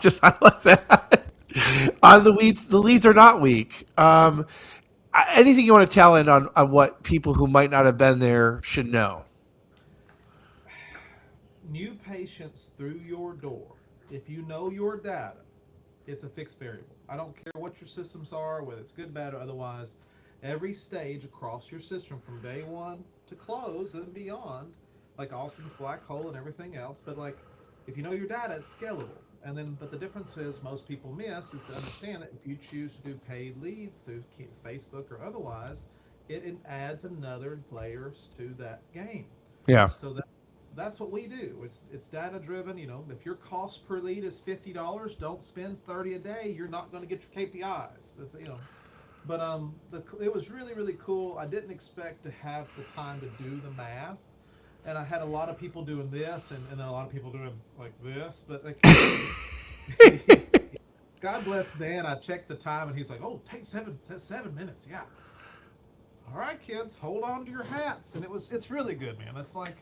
Just I like that. On the leads are not weak. Anything you want to tell in on what people who might not have been there should know? New patients through your door, if you know your data, it's a fixed variable. I don't care what your systems are, whether it's good, bad, or otherwise. Every stage across your system from day one to close and beyond, like Austin's black hole and everything else. But like, if you know your data, it's scalable. And then, but the difference is most people miss is to understand that if you choose to do paid leads through Facebook or otherwise, it adds another layers to that game. Yeah. So that's what we do. It's data driven. You know, if your cost per lead is $50, don't spend 30 a day. You're not going to get your KPIs. It's, you know, but it was really cool. I didn't expect to have the time to do the math, and I had a lot of people doing this, and then a lot of people doing like this. But like, God bless Dan. I checked the time, and he's like, "Oh, take 7 minutes." Yeah. All right, kids, hold on to your hats, and it's really good, man. It's like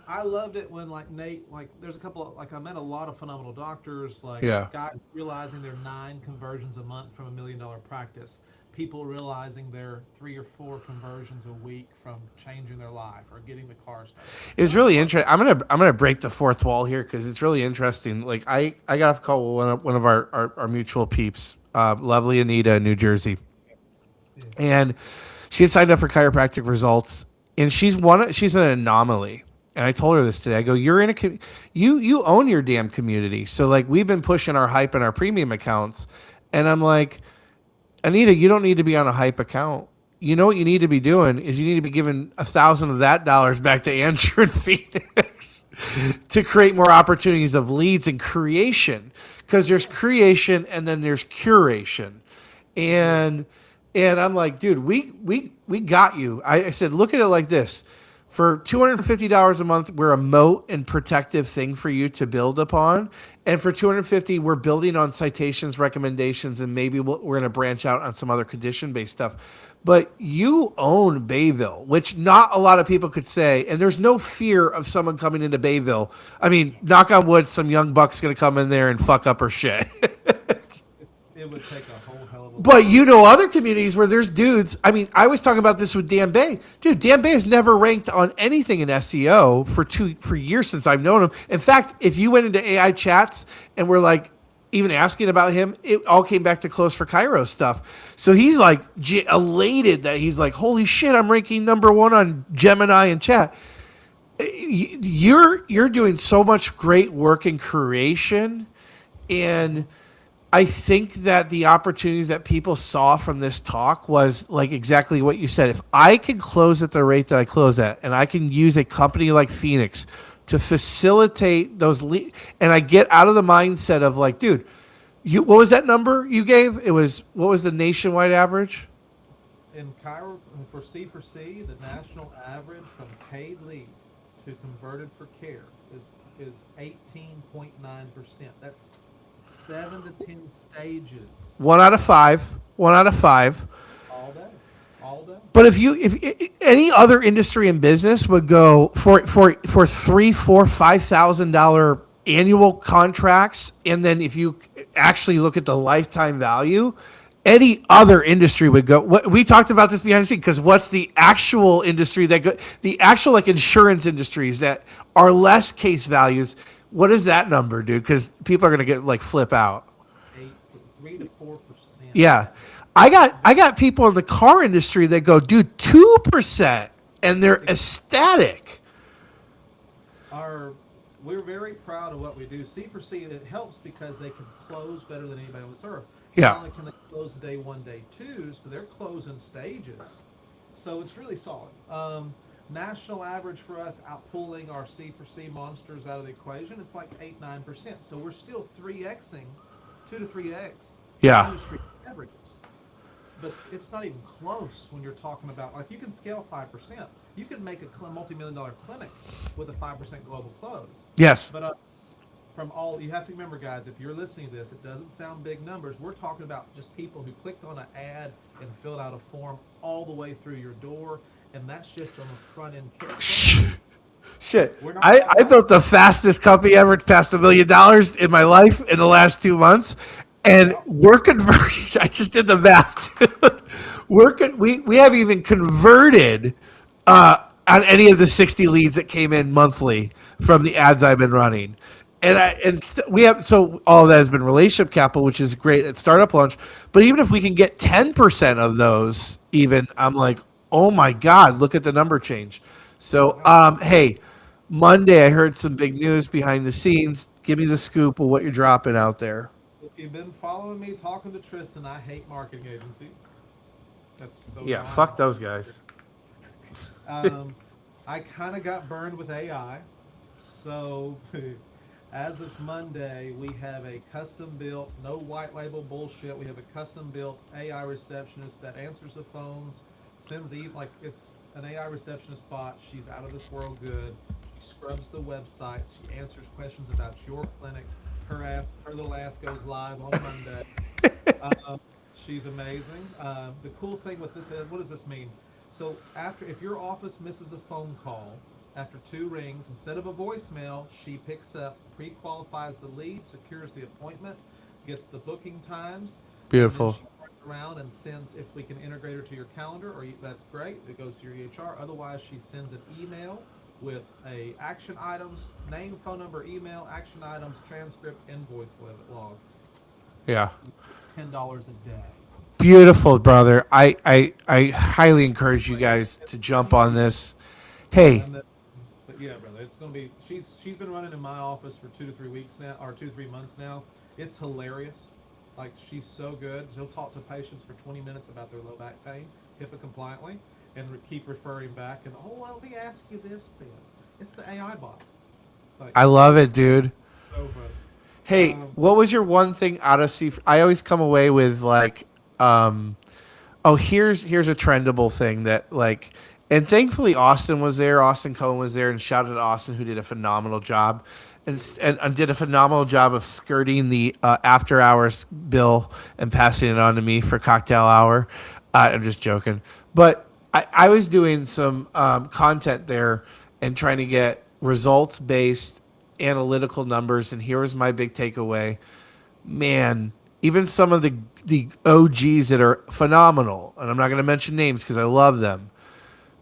I loved it when like Nate, like there's a couple of like I met a lot of phenomenal doctors, like Yeah. guys realizing they're 9 conversions a month from $1 million practice, people realizing they're 3 or 4 conversions a week from changing their life or getting the car started. It's And I really love interesting. I'm gonna break the fourth wall here because it's really interesting. Like I got off a call with one of our mutual peeps, lovely Anita in New Jersey, yeah, and she had signed up for chiropractic results, and she's an anomaly. And I told her this today. I go, you're in you own your damn community. So like we've been pushing our hype and our premium accounts, and I'm like, Anita, you don't need to be on a hype account. You know what you need to be doing is you need to be giving 1,000 of that dollars back to Andrew and Phoenix to create more opportunities of leads and creation. Because there's creation and then there's curation. yeah, And I'm like, dude, we got you. I said, look at it like this. For $250 a month, we're a moat and protective thing for you to build upon. And for 250, we're building on citations, recommendations, and maybe we're going to branch out on some other condition based stuff. But you own Bayville, which not a lot of people could say. And there's no fear of someone coming into Bayville. I mean, knock on wood, some young buck's going to come in there and fuck up her shit. it would take a whole hell of a But lot. you know other communities where there's dudes. I mean, I was talking about this with Dan Bay. Dude, Dan Bay has never ranked on anything in SEO for years since I've known him. In fact, if you went into AI chats and were like even asking about him, it all came back to Close for Cairo stuff. So he's like elated that he's like, holy shit, I'm ranking #1 on Gemini and chat. You're doing so much great work in creation, and I think that the opportunities that people saw from this talk was like exactly what you said. If I can close at the rate that I close at, and I can use a company like Phoenix to facilitate those and I get out of the mindset of like, dude, what was that number you gave? It was what was the nationwide average? In Cairo, for C, the national average from paid lead to converted for care is 18.9%. That's 7 to 10 stages One out of five. One out of five. all day, all day. But if any other industry in business would go for three, four, $5,000 annual contracts, and then if you actually look at the lifetime value, any other industry would go. We talked about this behind the scenes because what's the actual industry that the actual like insurance industries that are less case values? What is that number, dude? Because people are gonna get like flip out. 3 to 4%. Yeah. I got people in the car industry that go, dude, 2% and they're ecstatic. Our We're very proud of what we do. C for C, it helps because they can close better than anybody on this earth. Not Yeah. only can they close day one, day twos, but they're closing stages. So it's really solid. National average for us out pulling our C for C monsters out of the equation, it's like 8-9%. So we're still 3xing, 2 to 3x Yeah. industry averages. But it's not even close when you're talking about like you can scale 5%. You can make a multi-million dollar clinic with a 5% global close. Yes. But from all you have to remember, guys, if you're listening to this, it doesn't sound big numbers. We're talking about just people who clicked on an ad and filled out a form all the way through your door, and that's just on the front end care. Shit. We're not I built the fastest company ever past $1 million in my life in the last 2 months. And Yep. we're converting. I just did the math. Dude. We haven't even converted on any of the 60 leads that came in monthly from the ads I've been running. We have, so all of that has been relationship capital, which is great at startup launch. But even if we can get 10% of those, even, I'm like, oh my God, look at the number change. So, Yep. hey, Monday I heard some big news behind the scenes. Give me the scoop of what you're dropping out there. If you've been following me, talking to Tristan, I hate marketing agencies. That's so Yeah, now I fuck know. those guys. Um, I kind of got burned with AI. So, as of Monday, we have a custom built, no white label bullshit. We have a custom built AI receptionist that answers the phones, sends like it's an AI receptionist bot. She's out of this world good. She scrubs the websites. She answers questions about your clinic. Her little ass goes live on Monday. Um, she's amazing. The cool thing with what does this mean? So if your office misses a phone call after 2 rings, instead of a voicemail, she picks up, pre-qualifies the lead, secures the appointment, gets the booking times, and then Beautiful. she turns around and sends. If we can integrate her to your calendar, that's great. It goes to your EHR. Otherwise, she sends an email with a action items, name, phone number, email, action items, transcript, invoice log. Yeah. $10 a day. Beautiful, brother. I highly encourage you guys to jump on this. Hey, And then, but yeah, brother, it's gonna be. She's been running in my office for 2 to 3 weeks now, or 2 to 3 months now. It's hilarious. Like she's so good. She'll talk to patients for 20 minutes about their low back pain, HIPAA compliantly, and keep referring back. And let me ask you this then. It's the AI bot. Like I love it, dude. so funny. Hey, what was your one thing out of C? I always come away with like, um, oh, here's a trendable thing that like, and thankfully Austin was there. Austin Cohen was there, and shout out to Austin who did a phenomenal job, and did a phenomenal job of skirting the after hours bill and passing it on to me for cocktail hour. I'm just joking, but I was doing some content there and trying to get results based analytical numbers, and here was my big takeaway, man, even some of the OGs that are phenomenal, and I'm not going to mention names because I love them.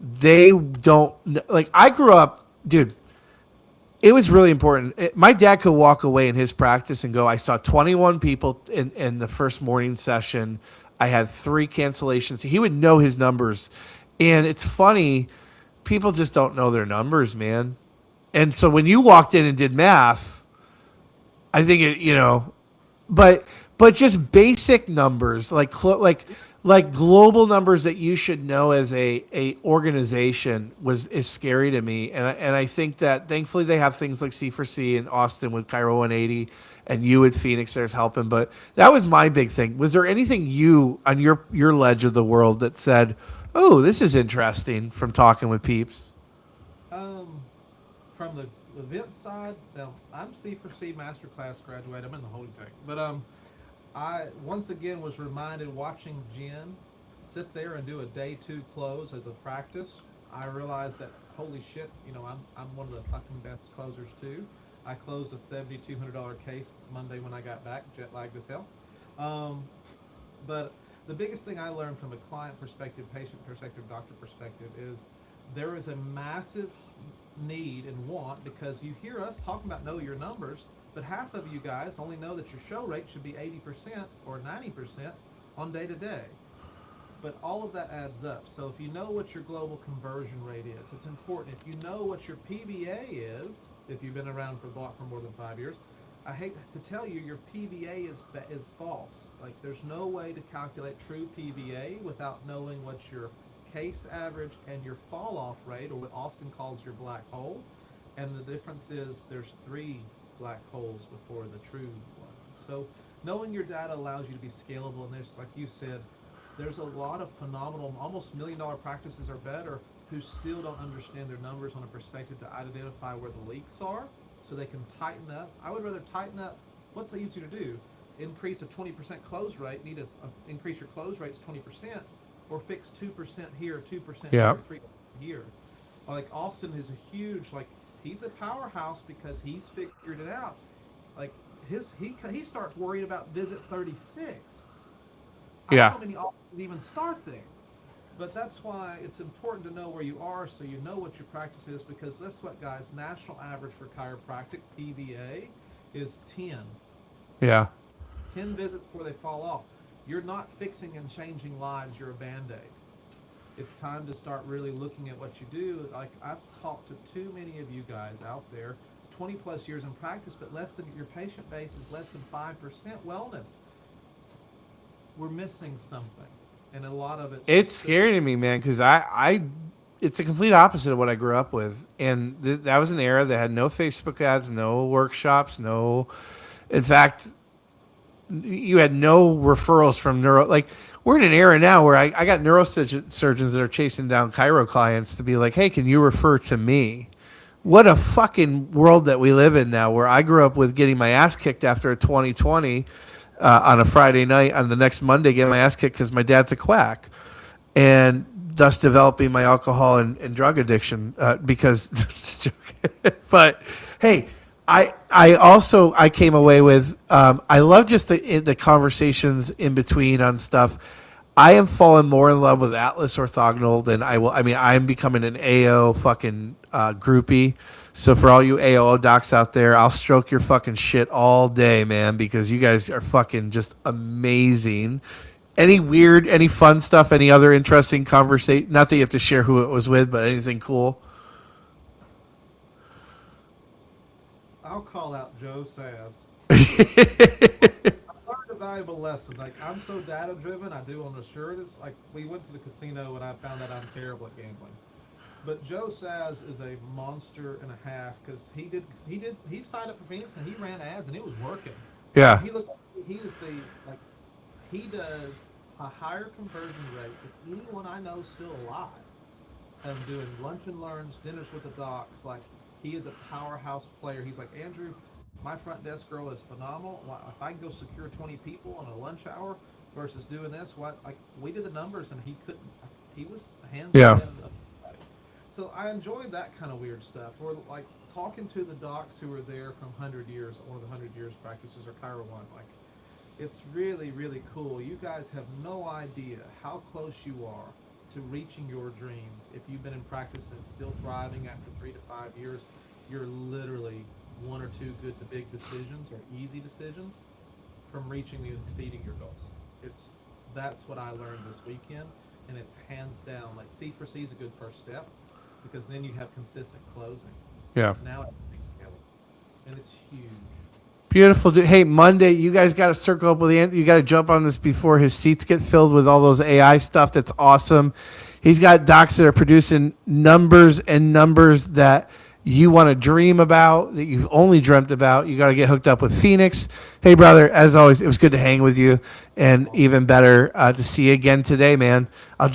They don't like. I grew up, dude. It was really important. My dad could walk away in his practice and go, "I saw 21 people in the first morning session. I had 3 cancellations." He would know his numbers, and it's funny. People just don't know their numbers, man. And so when you walked in and did math, I think but just basic numbers like global numbers that you should know as a organization is scary to me, and I think that thankfully they have things like C4C in Austin with Cairo 180, and you at Phoenix there's helping. But that was my big thing. Was there anything you on your ledge of the world that said, oh, this is interesting from talking with peeps? Um, from the event side, now I'm C4C Masterclass graduate. I'm in the holding tank, but I once again was reminded watching Jen sit there and do a day 2 close as a practice. I realized that holy shit, I'm one of the fucking best closers too. I closed a $7,200 case Monday when I got back, jet lagged as hell. Um, but the biggest thing I learned from a client perspective, patient perspective, doctor perspective is there is a massive need and want because you hear us talking about know your numbers, but half of you guys only know that your show rate should be 80% or 90% on day to day. But all of that adds up. So if you know what your global conversion rate is, it's important. If you know what your PVA is, if you've been around for more than 5 years, I hate to tell you, your PVA is false. Like there's no way to calculate true PVA without knowing what your case average and your fall off rate, or what Austin calls your black hole. And the difference is there's 3 black holes before the true one. So knowing your data allows you to be scalable. And there's, like you said, there's a lot of phenomenal, almost $1 million practices or better who still don't understand their numbers on a perspective to identify where the leaks are so they can tighten up. I would rather tighten up. What's easier to do? Increase a 20% close rate, increase your close rates 20%, or fix 2% here, 2% Yeah. here, 3% here. Like Austin is a huge, like he's a powerhouse because he's figured it out. Like he starts worrying about visit 36. I don't Yeah. know many offices even start there. But that's why it's important to know where you are so you know what your practice is, because that's what, guys, national average for chiropractic PVA is 10. Yeah. 10 visits before they fall off. You're not fixing and changing lives, you're a band-aid. It's time to start really looking at what you do. Like, I've talked to too many of you guys out there, 20 plus years in practice, but less than your patient base is less than 5% wellness. We're missing something. And a lot of It's scary to me, man, because it's the complete opposite of what I grew up with. And that was an era that had no Facebook ads, no workshops, no. In fact, you had no referrals from neuro. Like, we're in an era now where I got neurosurgeons that are chasing down Cairo clients to be like, hey, can you refer to me? What a fucking world that we live in now, where I grew up with getting my ass kicked after a 2020 on a Friday night, on the next Monday getting my ass kicked because my dad's a quack, and thus developing my alcohol and drug addiction because but hey, I came away with I love just the conversations in between on stuff. I am falling more in love with Atlas Orthogonal than I will. I mean, I'm becoming an AO fucking groupie. So for all you AO docs out there, I'll stroke your fucking shit all day, man, because you guys are fucking just amazing. Any weird, any fun stuff, any other interesting conversation? Not that you have to share who it was with, but anything cool? I'll call out Joe Saz. I learned a valuable lesson. Like, I'm so data driven, I do on assurance. Like, we went to the casino and I found out I'm terrible at gambling. But Joe Saz is a monster and a half, because he signed up for Phoenix and he ran ads and it was working. Yeah. He was the, like, he does a higher conversion rate than anyone I know still alive. I'm doing lunch and learns, dinners with the docs. Like, he is a powerhouse player. He's like, Andrew, my front desk girl is phenomenal. If I can go secure 20 people on a lunch hour versus doing this, what? Like, we did the numbers and he couldn't. He was hands Yeah. down. So I enjoyed that kind of weird stuff. Or like talking to the docs who were there from 100 years, one of the 100 years practices, or Cairo One. Like, it's really, really cool. You guys have no idea how close you are to reaching your dreams. If you've been in practice and it's still thriving after 3 to 5 years, you're literally one or two good to big decisions or easy decisions from reaching and exceeding your goals. That's what I learned this weekend, and it's hands down. Like, C4C is a good first step, because then you have consistent closing. Yeah. Now everything's together, and it's huge. Beautiful. Hey, Monday, you guys got to circle up with Andy. You got to jump on this before his seats get filled with all those AI stuff. That's awesome. He's got docs that are producing numbers and numbers that you want to dream about, that you've only dreamt about. You got to get hooked up with Phoenix. Hey, brother, as always, it was good to hang with you, and even better to see you again today, man. I'll